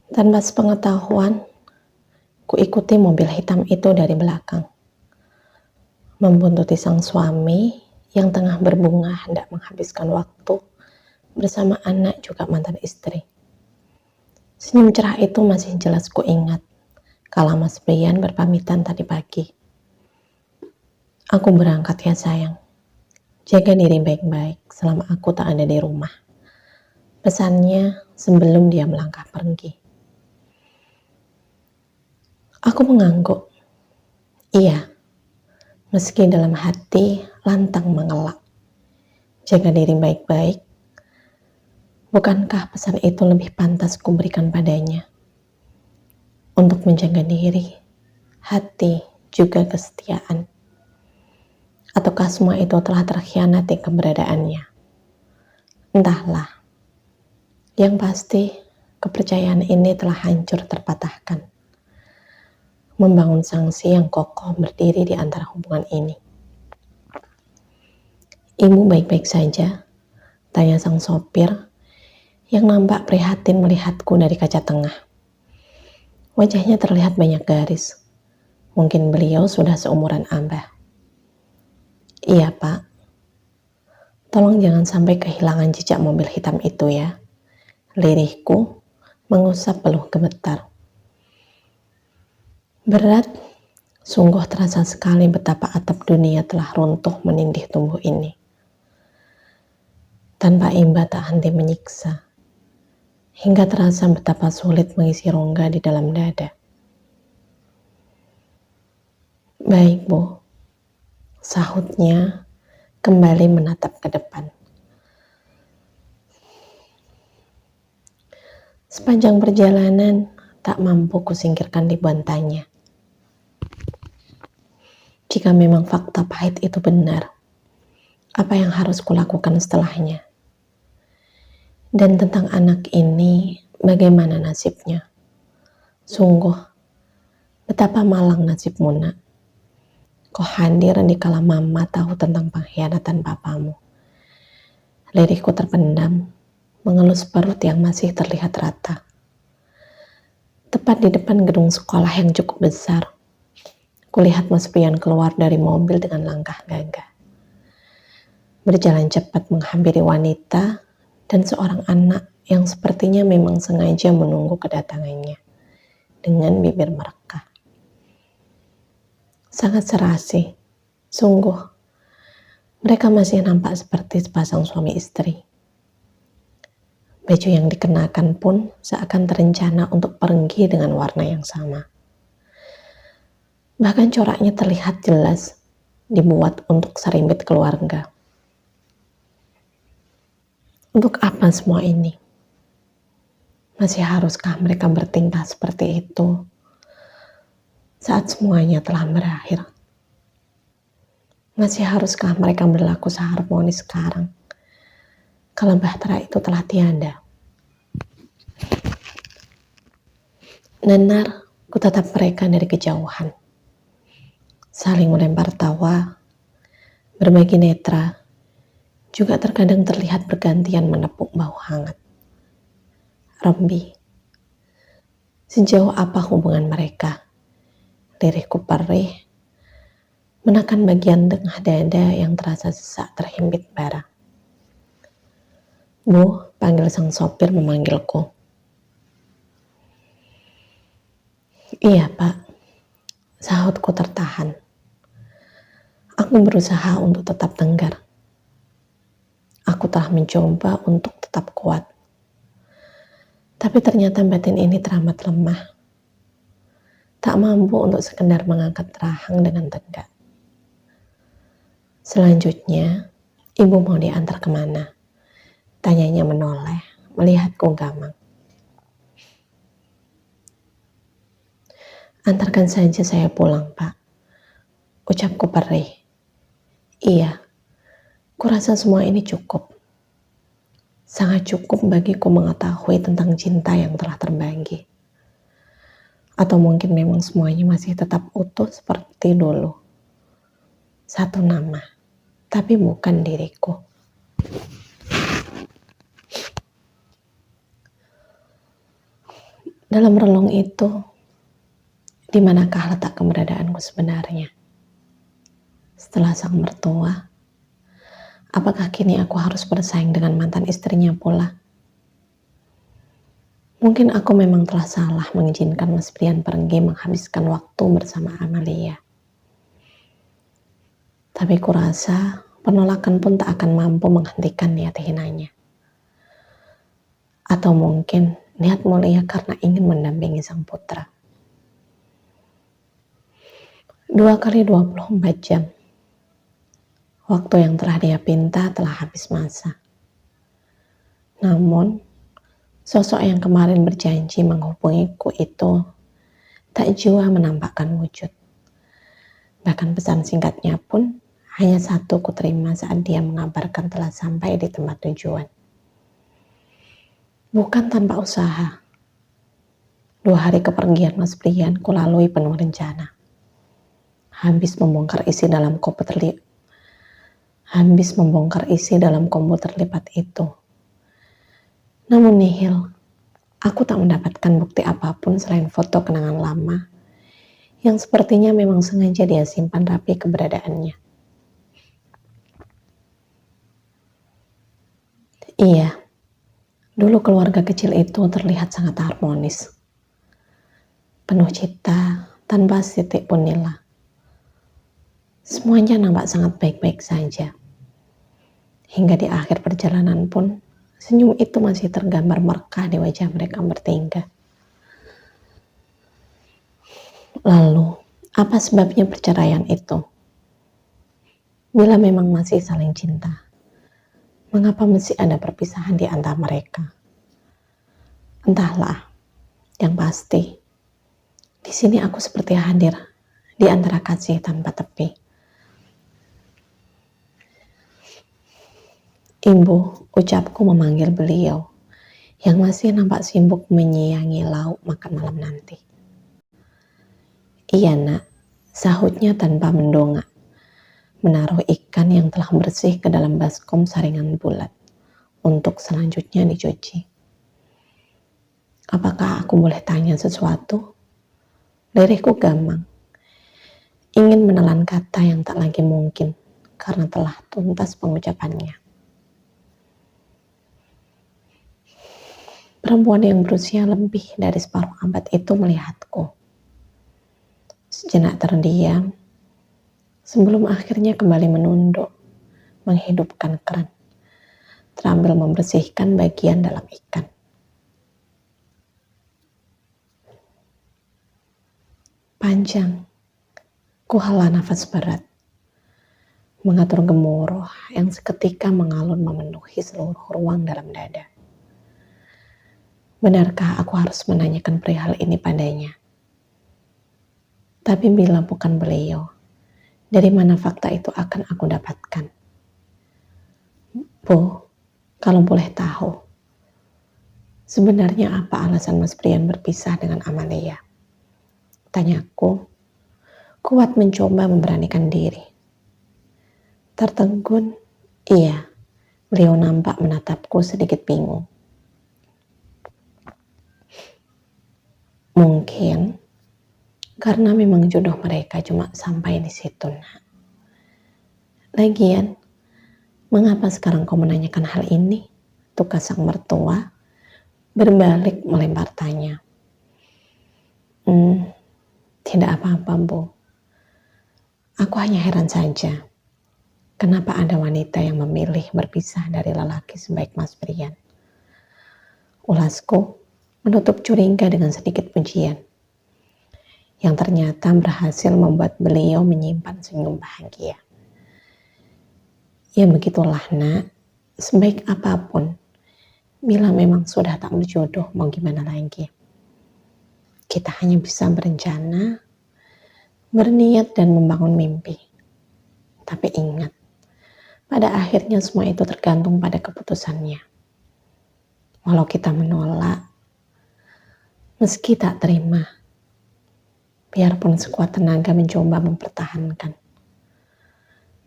Tanpa sepengetahuan, kuikuti mobil hitam itu dari belakang, membuntuti sang suami yang tengah berbunga hendak menghabiskan waktu bersama anak juga mantan istri. Senyum cerah itu masih jelas kuingat kala Mas Brian berpamitan tadi pagi. Aku berangkat ya sayang. Jaga diri baik-baik selama aku tak ada di rumah. Pesannya sebelum dia melangkah pergi. Aku mengangguk. Iya, meski dalam hati lantang mengelak. Jaga diri baik-baik. Bukankah pesan itu lebih pantas kuberikan padanya? Untuk menjaga diri, hati, juga kesetiaan. Ataukah semua itu telah terkhianati keberadaannya? Entahlah. Yang pasti, kepercayaan ini telah hancur terpatahkan. Membangun sanksi yang kokoh berdiri di antara hubungan ini. Ibu baik-baik saja, tanya sang sopir yang nampak prihatin melihatku dari kaca tengah. Wajahnya terlihat banyak garis. Mungkin beliau sudah seumuran Abah. Iya Pak, tolong jangan sampai kehilangan jejak mobil hitam itu ya. Lirihku mengusap peluh gemetar. Berat, sungguh terasa sekali betapa atap dunia telah runtuh menindih tubuh ini. Tanpa imba tak henti menyiksa, hingga terasa betapa sulit mengisi rongga di dalam dada. Baik Bu, sahutnya kembali menatap ke depan. Sepanjang perjalanan, tak mampu kusingkirkan ribuan tanya. Jika memang fakta pahit itu benar, apa yang harus kulakukan setelahnya? Dan tentang anak ini, bagaimana nasibnya? Sungguh, betapa malang nasibmu nak. Kau hadir di kala mama tahu tentang pengkhianatan papamu. Lirihku terpendam, mengelus perut yang masih terlihat rata. Tepat di depan gedung sekolah yang cukup besar, kulihat Mas Brian keluar dari mobil dengan langkah gagah. Berjalan cepat menghampiri wanita dan seorang anak yang sepertinya memang sengaja menunggu kedatangannya dengan bibir merekah. Sangat serasi, sungguh. Mereka masih nampak seperti sepasang suami istri. Baju yang dikenakan pun seakan terencana untuk pergi dengan warna yang sama. Bahkan coraknya terlihat jelas dibuat untuk serimbit keluarga. Untuk apa semua ini? Masih haruskah mereka bertingkah seperti itu saat semuanya telah berakhir? Masih haruskah mereka berlaku seharmonis sekarang kalau bahtera itu telah tiada? Nenar, kutatap mereka dari kejauhan. Saling melempar tawa, berbagi netra, juga terkadang terlihat bergantian menepuk bahu hangat. Rembi, sejauh apa hubungan mereka? Lirihku perih, menekan bagian tengah dada yang terasa sesak terhimpit bara. Bu, panggil sang sopir memanggilku. Iya Pak, sahutku tertahan. Aku berusaha untuk tetap tenggar. Aku telah mencoba untuk tetap kuat. Tapi ternyata batin ini teramat lemah. Tak mampu untuk sekedar mengangkat rahang dengan tegak. Selanjutnya, ibu mau diantar kemana? Tanyanya menoleh, melihatku gamang. Antarkan saja saya pulang, Pak. Ucapku perih. Iya, kurasa semua ini cukup. Sangat cukup bagiku mengetahui tentang cinta yang telah terbagi. Atau mungkin memang semuanya masih tetap utuh seperti dulu. Satu nama, tapi bukan diriku. Dalam relung itu, di manakah letak keberadaanku sebenarnya? Setelah sang mertua, apakah kini aku harus bersaing dengan mantan istrinya pula? Mungkin aku memang telah salah mengizinkan Mas Brian pergi menghabiskan waktu bersama Amalia. Tapi kurasa penolakan pun tak akan mampu menghentikan niat hinanya. Atau mungkin niat mulia karena ingin mendampingi sang putra. 2 kali 24 jam. Waktu yang telah dia pinta telah habis masa. Namun, sosok yang kemarin berjanji menghubungiku itu tak jua menampakkan wujud. Bahkan pesan singkatnya pun hanya satu kuterima saat dia mengabarkan telah sampai di tempat tujuan. Bukan tanpa usaha. 2 hari kepergian Mas Brian kulalui penuh rencana. Habis membongkar isi dalam komputer lipat itu. Namun nihil, aku tak mendapatkan bukti apapun selain foto kenangan lama yang sepertinya memang sengaja dia simpan rapi keberadaannya. Iya, dulu keluarga kecil itu terlihat sangat harmonis. Penuh cita, tanpa titik pun nila. Semuanya nampak sangat baik-baik saja. Hingga di akhir perjalanan pun, senyum itu masih tergambar merkah di wajah mereka bertiga. Lalu, apa sebabnya perceraian itu? Bila memang masih saling cinta, mengapa mesti ada perpisahan di antara mereka? Entahlah, yang pasti, di sini aku seperti hadir di antara kasih tanpa tepi. Ibu, ucapku memanggil beliau, yang masih nampak sibuk menyiangi lauk makan malam nanti. Iya nak, sahutnya tanpa mendongak, menaruh ikan yang telah bersih ke dalam baskom saringan bulat, untuk selanjutnya dicuci. Apakah aku boleh tanya sesuatu? Lirihku gamang, ingin menelan kata yang tak lagi mungkin, karena telah tuntas pengucapannya. Perempuan yang berusia lebih dari separuh abad itu melihatku. Sejenak terdiam, sebelum akhirnya kembali menunduk, menghidupkan keran, terambil membersihkan bagian dalam ikan. Panjang, kuhala nafas berat, mengatur gemuruh yang seketika mengalun memenuhi seluruh ruang dalam dada. Benarkah aku harus menanyakan perihal ini padanya? Tapi bila bukan beliau, dari mana fakta itu akan aku dapatkan? Bu, kalau boleh tahu, sebenarnya apa alasan Mas Brian berpisah dengan Amalia? Tanyaku, kuat mencoba memberanikan diri. Tertegun, iya, beliau nampak menatapku sedikit bingung. Mungkin karena memang jodoh mereka cuma sampai di situ. Nah. Lagian, mengapa sekarang kau menanyakan hal ini? Tukas sang mertua berbalik melempar tanya. Tidak apa-apa, Bu. Aku hanya heran saja. Kenapa ada wanita yang memilih berpisah dari lelaki sebaik Mas Brian? Ulasku menutup curiga dengan sedikit pujian, yang ternyata berhasil membuat beliau menyimpan senyum bahagia. Ya begitulah nak, sebaik apapun, bila memang sudah tak berjodoh, mau gimana lagi? Kita hanya bisa berencana, berniat dan membangun mimpi. Tapi ingat, pada akhirnya semua itu tergantung pada keputusannya. Walau kita menolak, meski tak terima, biarpun sekuat tenaga mencoba mempertahankan,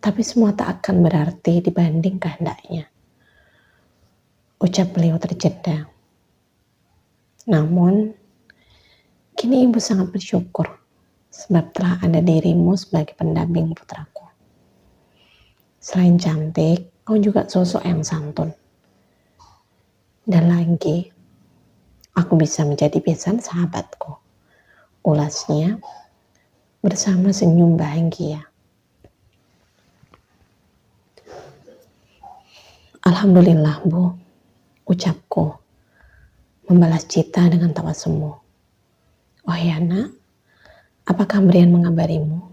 tapi semua tak akan berarti dibanding kehendaknya. Ucap beliau terjeda. Namun, Kini ibu sangat bersyukur sebab telah ada dirimu sebagai pendamping putraku. Selain cantik, kau juga sosok yang santun. Dan lagi, aku bisa menjadi besan sahabatku. Ulasnya bersama senyum bahagia. Alhamdulillah, Bu, ucapku, membalas Cita dengan tawa semu. Oh ya, Nak, apakah Brian mengabarimu?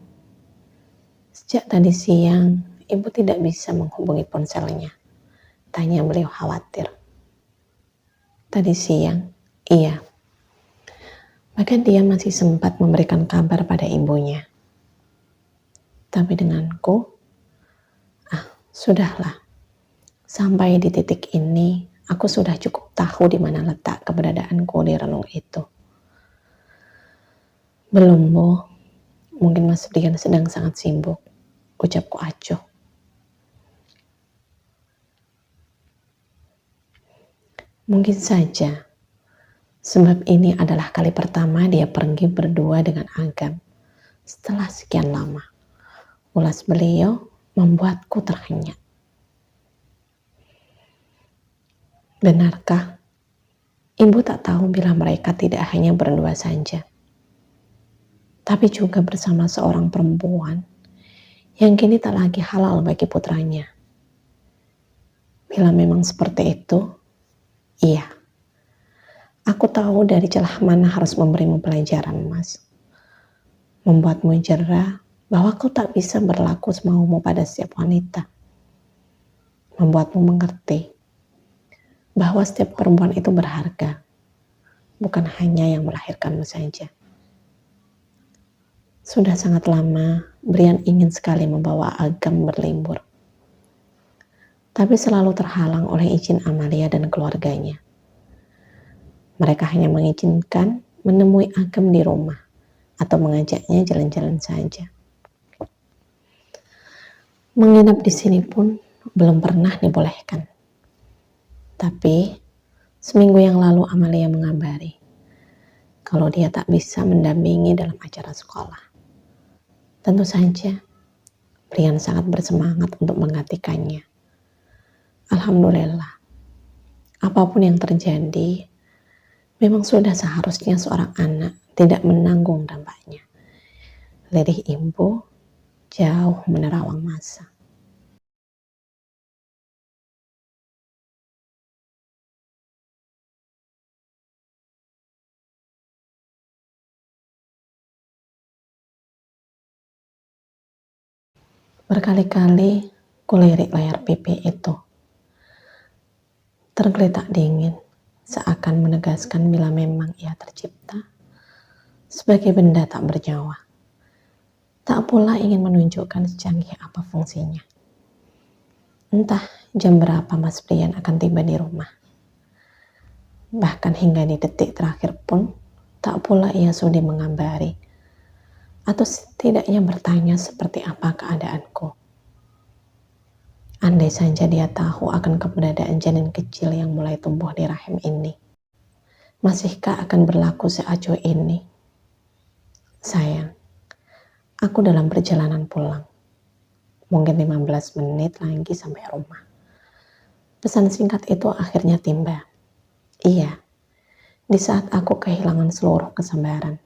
Sejak tadi siang, ibu tidak bisa menghubungi ponselnya. Tanya beliau khawatir. Tadi siang, iya. Bahkan dia masih sempat memberikan kabar pada ibunya. Tapi denganku, sudahlah. Sampai di titik ini, aku sudah cukup tahu di mana letak keberadaanku di relung itu. Belum, Bu. Mungkin Mas Brian sedang sangat sibuk, ucapku acuh. Mungkin saja, sebab ini adalah kali pertama dia pergi berdua dengan Agam setelah sekian lama. Ulas beliau membuatku terhenyak. Benarkah? Ibu tak tahu bila mereka tidak hanya berdua saja, tapi juga bersama seorang perempuan yang kini tak lagi halal bagi putranya. Bila memang seperti itu, iya. Aku tahu dari celah mana harus memberimu pelajaran, Mas. Membuatmu jera bahwa kau tak bisa berlaku semaumu pada setiap wanita. Membuatmu mengerti bahwa setiap perempuan itu berharga, bukan hanya yang melahirkanmu saja. Sudah sangat lama, Brian ingin sekali membawa Agam berlibur. Tapi selalu terhalang oleh izin Amalia dan keluarganya. Mereka hanya mengizinkan menemui Agam di rumah atau mengajaknya jalan-jalan saja. Menginap di sini pun belum pernah dibolehkan. Tapi seminggu yang lalu Amalia mengabari kalau dia tak bisa mendampingi dalam acara sekolah. Tentu saja Brian sangat bersemangat untuk menggantikannya. Alhamdulillah, apapun yang terjadi, memang sudah seharusnya seorang anak tidak menanggung dampaknya. Lirih ibu jauh menerawang masa. Berkali-kali kulirik layar pipi itu. Tergeletak dingin, seakan menegaskan bila memang ia tercipta sebagai benda tak bernyawa. Tak pula ingin menunjukkan secanggih apa fungsinya. Entah jam berapa Mas Brian akan tiba di rumah. Bahkan hingga di detik terakhir pun, tak pula ia sudi mengabari atau setidaknya bertanya seperti apa keadaanku. Andai saja dia tahu akan keberadaan janin kecil yang mulai tumbuh di rahim ini. Masihkah akan berlaku seacuh ini? Sayang, aku dalam perjalanan pulang. Mungkin 15 menit lagi sampai rumah. Pesan singkat itu akhirnya tiba. Iya, di saat aku kehilangan seluruh kesabaran.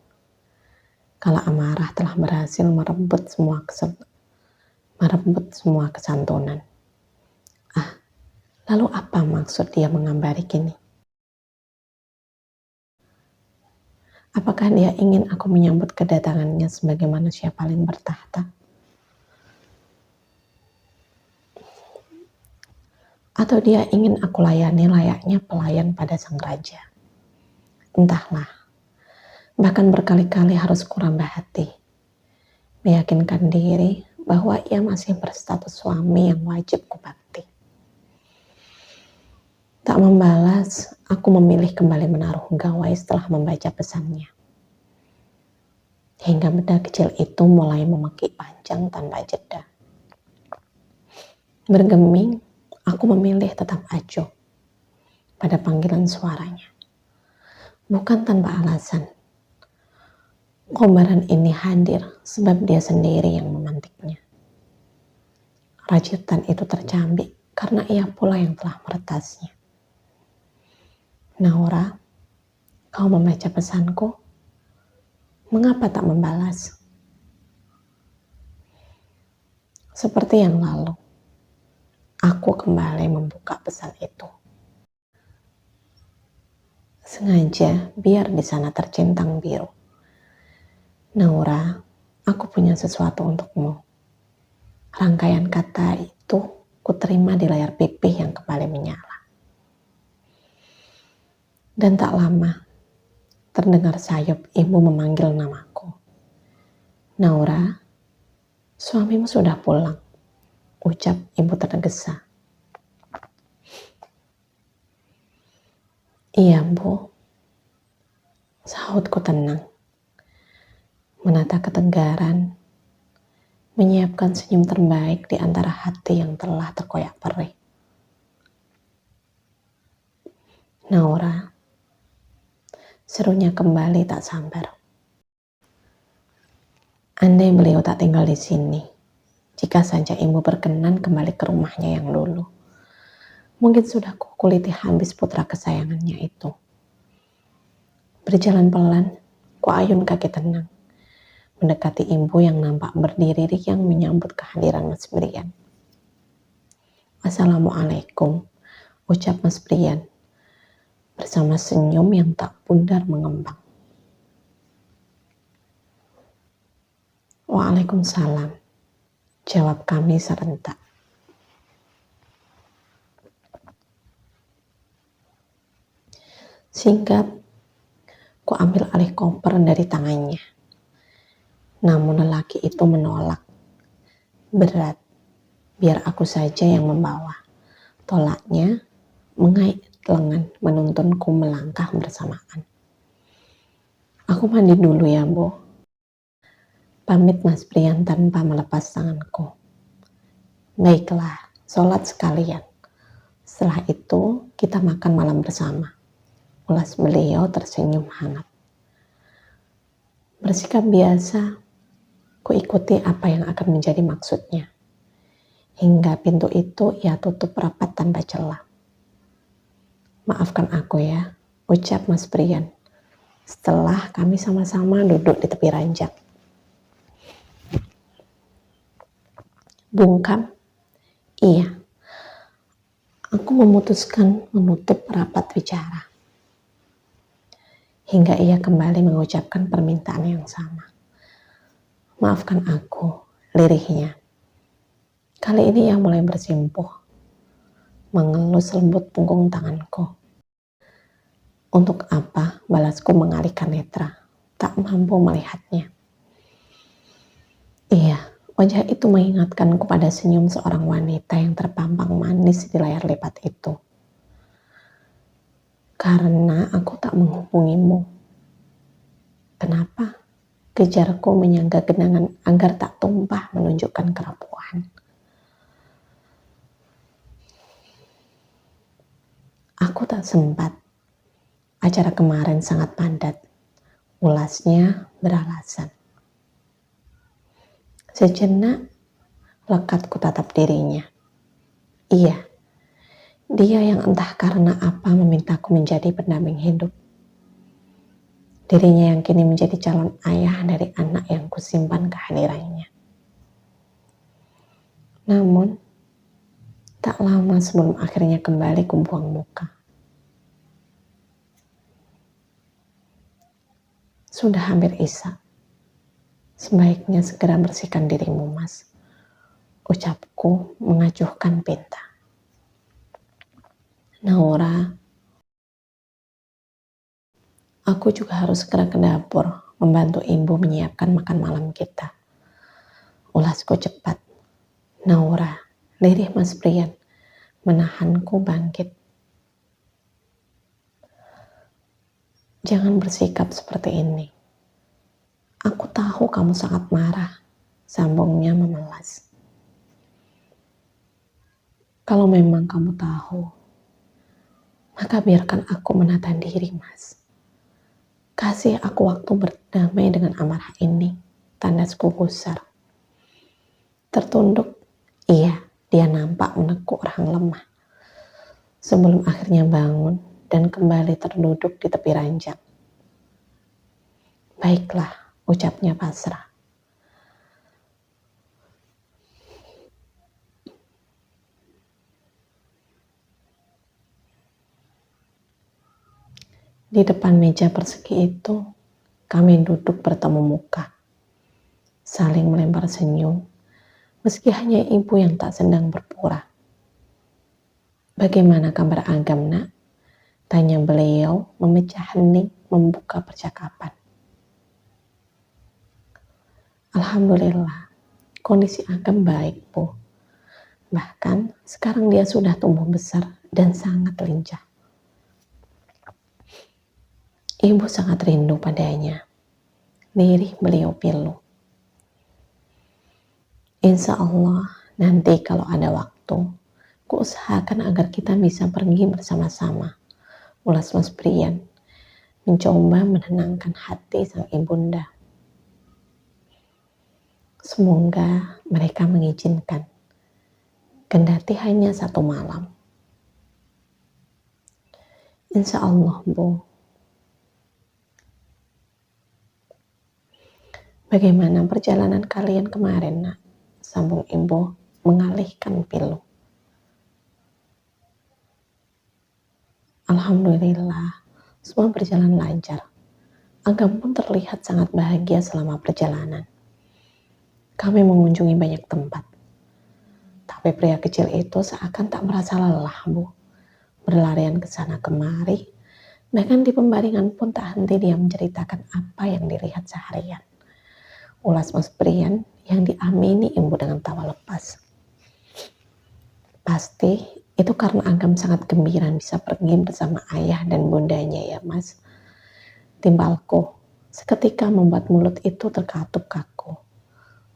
Kala amarah telah berhasil merebut semua kesantunan. Lalu apa maksud dia mengabari kini? Apakah dia ingin aku menyambut kedatangannya sebagai manusia paling bertahta? Atau dia ingin aku layani layaknya pelayan pada sang raja? Entahlah. Bahkan berkali-kali harus kurambah hati, meyakinkan diri bahwa ia masih berstatus suami yang wajib kubakti. Tak membalas, aku memilih kembali menaruh gawai setelah membaca pesannya. Hingga benda kecil itu mulai memekik panjang tanpa jeda. Bergeming, aku memilih tetap acuh pada panggilan suaranya. Bukan tanpa alasan. Kobaran ini hadir sebab dia sendiri yang memantiknya. Rajutan itu tercambik karena ia pula yang telah meretasnya. Naura, kau membaca pesanku? Mengapa tak membalas? Seperti yang lalu, aku kembali membuka pesan itu. Sengaja biar di sana tercentang biru. Naura, aku punya sesuatu untukmu. Rangkaian kata itu kuterima di layar pipih yang kembali menyala. Dan tak lama, terdengar sayup ibu memanggil namaku. Naura, suamimu sudah pulang, ucap ibu tergesa. Iya, Bu, sahutku tenang. Menata ketegaran, menyiapkan senyum terbaik di antara hati yang telah terkoyak perih. Naura, serunya kembali tak sabar. Andai beliau tak tinggal di sini, jika saja ibu berkenan kembali ke rumahnya yang dulu, mungkin sudah kukuliti habis putra kesayangannya itu. Berjalan pelan, kuayun kaki tenang, mendekati ibu yang nampak berdiri yang menyambut kehadiran Mas Brian. Assalamualaikum, ucap Mas Brian, bersama senyum yang tak pudar mengembang. Waalaikumsalam, jawab kami serentak. Singkat, ku ambil alih koper dari tangannya. Namun lelaki itu menolak. Berat, biar aku saja yang membawa. Tolaknya mengait lengan menuntunku melangkah bersamaan. Aku mandi dulu ya, Bu. Pamit Mas Brian tanpa melepas tanganku. Baiklah, sholat sekalian. Setelah itu kita makan malam bersama. Ulas beliau tersenyum hangat. Bersikap biasa, ku ikuti apa yang akan menjadi maksudnya. Hingga pintu itu ia tutup rapat tanpa celah. Maafkan aku ya, ucap Mas Brian. Setelah kami sama-sama duduk di tepi ranjang. Bungkam, iya. Aku memutuskan menutup rapat bicara. Hingga ia kembali mengucapkan permintaan yang sama. Maafkan aku, lirihnya. Kali ini ia mulai bersimpuh, mengelus lembut punggung tanganku. Untuk apa balasku mengalihkan netra, tak mampu melihatnya. Iya, wajah itu mengingatkanku pada senyum seorang wanita yang terpampang manis di layar lipat itu. Karena aku tak menghubungimu. Kenapa? Kejarku menyangga genangan agar tak tumpah menunjukkan kerapuhan. Aku tak sempat. Acara kemarin sangat padat. Ulasnya beralasan. Sejenak, lekat ku tatap dirinya. Iya, dia yang entah karena apa memintaku menjadi pendamping hidup. Dirinya yang kini menjadi calon ayah dari anak yang kusimpan kehadirannya. Namun, tak lama sebelum akhirnya kembali kubuang muka. Sudah hampir isya. Sebaiknya segera bersihkan dirimu, Mas. Ucapku mengacuhkan pinta. Naura, aku juga harus segera ke dapur membantu ibu menyiapkan makan malam kita. Ulasku cepat. Naura, lirih Mas Brian, menahanku bangkit. Jangan bersikap seperti ini. Aku tahu kamu sangat marah, sambungnya memelas. Kalau memang kamu tahu, maka biarkan aku menata diri, Mas. Kasih aku waktu berdamai dengan amarah ini, tanda suku gusar. Tertunduk, iya, dia nampak menekuk rahang lemah. Sebelum akhirnya bangun dan kembali terduduk di tepi ranjang. Baiklah, ucapnya pasrah. Di depan meja persegi itu, kami duduk bertemu muka, saling melempar senyum, meski hanya ibu yang tak sedang berpura. Bagaimana kabar Agam, nak? Tanya beliau, memecah hening, membuka percakapan. Alhamdulillah, kondisi Agam baik, Bu. Bahkan sekarang dia sudah tumbuh besar dan sangat lincah. Ibu sangat rindu padanya. Lirih beliau pilu. Insya Allah, nanti kalau ada waktu, kuusahakan agar kita bisa pergi bersama-sama. Ulas Mas Brian, mencoba menenangkan hati sang ibunda. Semoga mereka mengizinkan. Kendati hanya 1 malam. Insya Allah, Bu. Bagaimana perjalanan kalian kemarin, nak? Sambung ibu mengalihkan pilu. Alhamdulillah, semua berjalan lancar. Agam pun terlihat sangat bahagia selama perjalanan. Kami mengunjungi banyak tempat. Tapi pria kecil itu seakan tak merasa lelah, Bu. Berlarian ke sana kemari, bahkan di pembaringan pun tak henti dia menceritakan apa yang dilihat seharian. Ulas Mas Brian yang diamini ibu dengan tawa lepas. Pasti itu karena Agam sangat gembira bisa pergi bersama ayah dan bundanya ya, Mas. Timbalku seketika membuat mulut itu terkatup kaku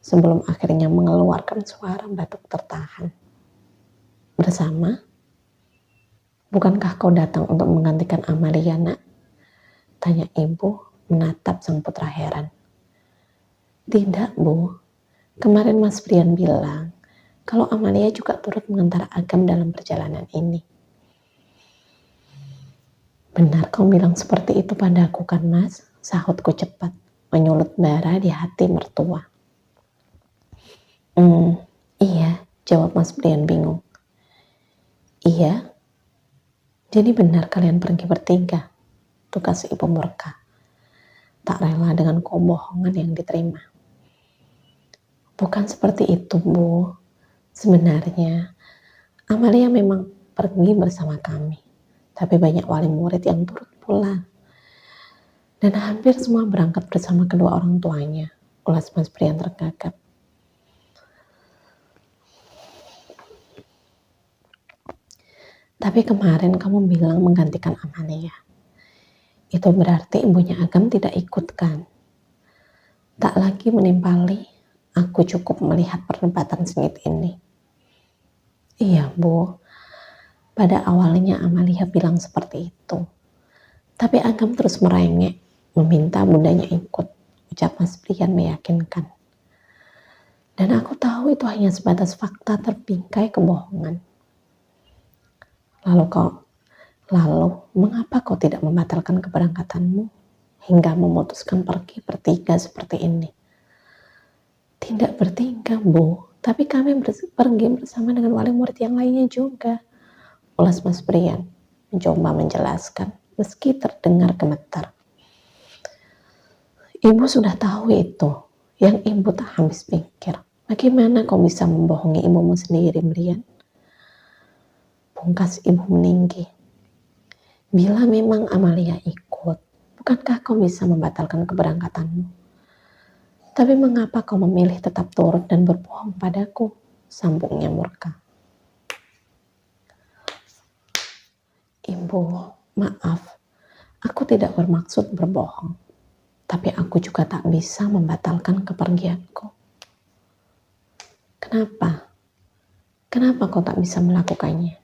sebelum akhirnya mengeluarkan suara batuk tertahan. Bersama? Bukankah kau datang untuk menggantikan Amalia, nak? Tanya ibu menatap sang putra heran. Tidak, Bu. Kemarin Mas Brian bilang kalau Amalia juga turut mengantar Agam dalam perjalanan ini. Benar kau bilang seperti itu padaku kan, Mas? Sahutku cepat, menyulut bara di hati mertua. Iya, jawab Mas Brian bingung. Iya? Jadi benar kalian pergi bertiga? Tugas ibu murka. Tak rela dengan kebohongan yang diterima. Bukan seperti itu, Bu. Sebenarnya, Amalia memang pergi bersama kami. Tapi banyak wali murid yang turut pula. Dan hampir semua berangkat bersama kedua orang tuanya. Ulas Mas Brian tergagap. Tapi kemarin kamu bilang menggantikan Amalia. Itu berarti ibunya Agam tidak ikut kan? Tak lagi menimpali. Aku cukup melihat perdebatan sengit ini. Iya, Bu. Pada awalnya Amalia bilang seperti itu. Tapi Agam terus merengek, meminta bundanya ikut. Ucap Mas Brian meyakinkan. Dan aku tahu itu hanya sebatas fakta terbingkai kebohongan. Lalu, mengapa kau tidak membatalkan keberangkatanmu hingga memutuskan pergi bertiga seperti ini? Tidak bertiga, Bu, tapi kami pergi bersama dengan wali murid yang lainnya juga. Ulas Mas Brian mencoba menjelaskan meski terdengar gemetar. Ibu sudah tahu itu, yang ibu tak habis pikir. Bagaimana kau bisa membohongi ibumu sendiri, Brian? Pungkas ibu meninggi. Bila memang Amalia ikut, bukankah kau bisa membatalkan keberangkatanmu? Tapi mengapa kau memilih tetap turut dan berbohong padaku? Sambungnya murka. Ibu, maaf. Aku tidak bermaksud berbohong. Tapi aku juga tak bisa membatalkan kepergianku. Kenapa? Kenapa kau tak bisa melakukannya?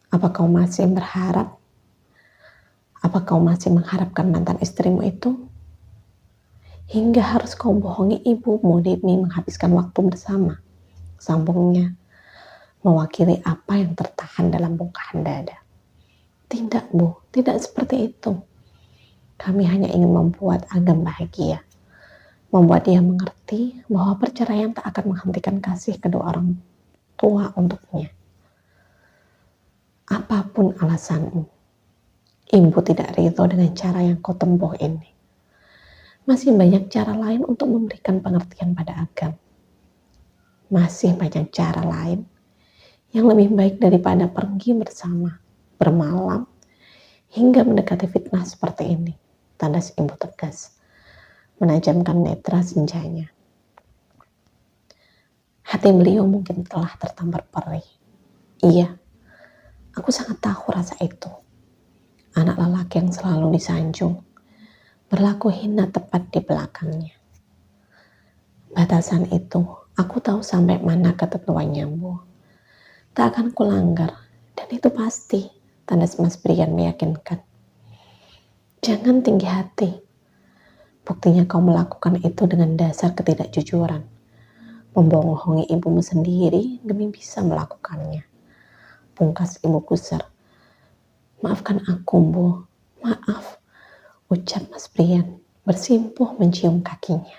Apa kau masih berharap? Apa kau masih mengharapkan mantan istrimu itu? Hingga harus kau bohongi ibumu demi menghabiskan waktu bersama, sambungnya, mewakili apa yang tertahan dalam bongkahan dada. Tidak, Bu, tidak seperti itu. Kami hanya ingin membuat Agam bahagia, membuat dia mengerti bahwa perceraian tak akan menghentikan kasih kedua orang tua untuknya. Apapun alasanmu, ibu tidak ridho dengan cara yang kau tempuh ini. Masih banyak cara lain untuk memberikan pengertian pada Agam. Masih banyak cara lain yang lebih baik daripada pergi bersama, bermalam, hingga mendekati fitnah seperti ini. Tandas ibu tegas, menajamkan netra senjanya. Hati beliau mungkin telah tertampar perih. Iya, aku sangat tahu rasa itu. Anak lelaki yang selalu disanjung, berlaku hina tepat di belakangnya. Batasan itu, aku tahu sampai mana ketentuannya, Bu. Tak akan kulanggar, dan itu pasti, tandas Mas Brian meyakinkan. Jangan tinggi hati. Buktinya kau melakukan itu dengan dasar ketidakjujuran. Membohongi ibumu sendiri demi bisa melakukannya. Pungkas ibu kusar. Maafkan aku, Bu. Maaf, ucap Mas Brian bersimpuh mencium kakinya.